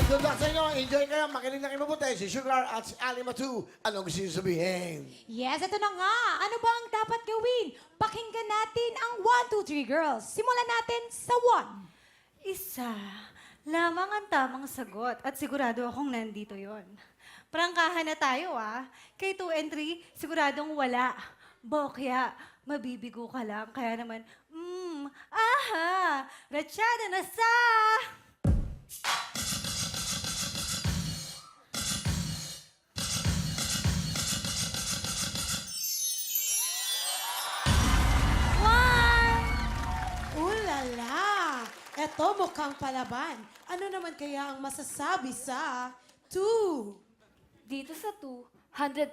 Good luck sa inyo. Enjoy kayo. Makinig na kayo mabuti. Si Sugar at si Ali Matu. Anong gusto niyo sabihin? Yes, ito na nga. Ano ba ang dapat gawin? Pakinggan natin ang 1, 2, 3 girls. Simulan natin sa 1. Isa lamang ang tamang sagot at sigurado akong nandito yon. Prangkahan na tayo Kay 2 and 3, siguradong wala. Bokya, mabibigo ka lang. Kaya naman, ratsyada na sa... Ulala! Eto mukhang palaban. Ano naman kaya ang masasabi sa 2? Dito sa 2, 100%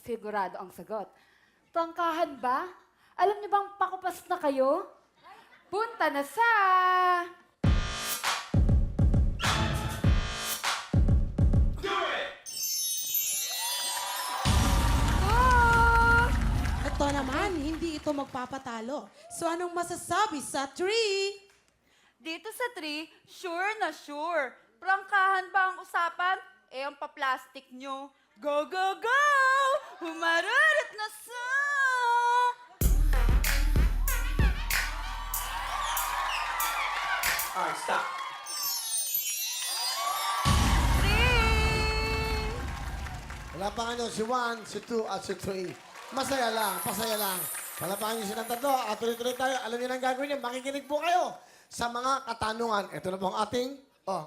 sigurado ang sagot. Prangkahan ba? Alam niyo bang pakupas na kayo? Punta na sa... Ito naman, hindi ito magpapatalo. So anong masasabi sa 3? Dito sa 3, sure na sure. Prangkahan ba ang usapan? Eh, ang pa-plastic nyo. Go, go, go! Humarurot na sa... Alright, stop. 3! Wala pa nga si 1, si 2, at si 3. Masaya lang, pasaya lang. Palapakan niyo silang tatlo at tuloy-tuloy tayo. Alam niyo na ang gagawin niyo. Makikinig po kayo sa mga katanungan. Ito na po ang ating...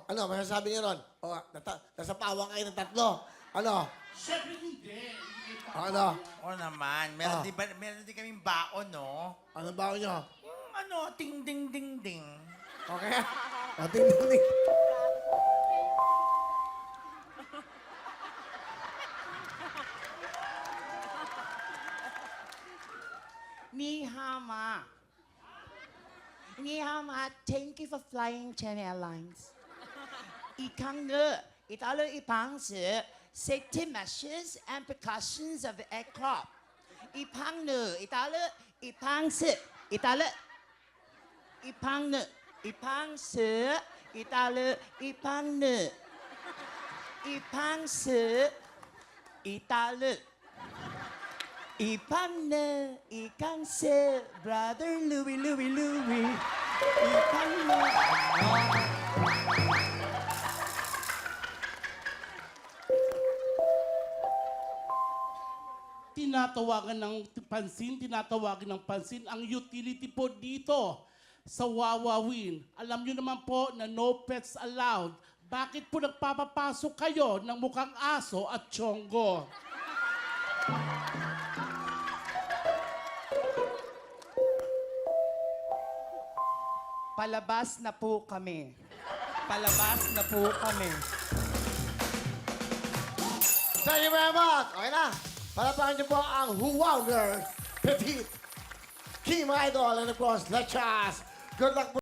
may sasabi niyo ron? Nasa pawang kayo ng tatlo. Ano? Siyempre hindi. Ano? Oo naman. Meron din kaming baon, no? Ano ba niyo? Yung ting ding ding ding. Okay? Ating dinig. Ni hao ma. Ni hao ma, thank you for flying China Airlines. Ikang ne, italo ipang se, safety measures and precautions of the aircraft. Ipang ne, italo ipang se, italo ipang ne, ipang se, italo ipang ne, ipang se, italo. Ipang na, ikang se, brother Louie, Louie, Louie. Ipang na. Tinatawagan ng pansin ang utility po dito sa Wawawin. Alam nyo naman po na no pets allowed. Bakit po nagpapapasok kayo ng mukhang aso at tiyonggo? Palabas na po kami. Palabas na po kami. Thank you very much. Okay na. Palapakan niyo po ang Huwaw Girl, Petit, Kim Idol, and of course, Lechas. Good luck po.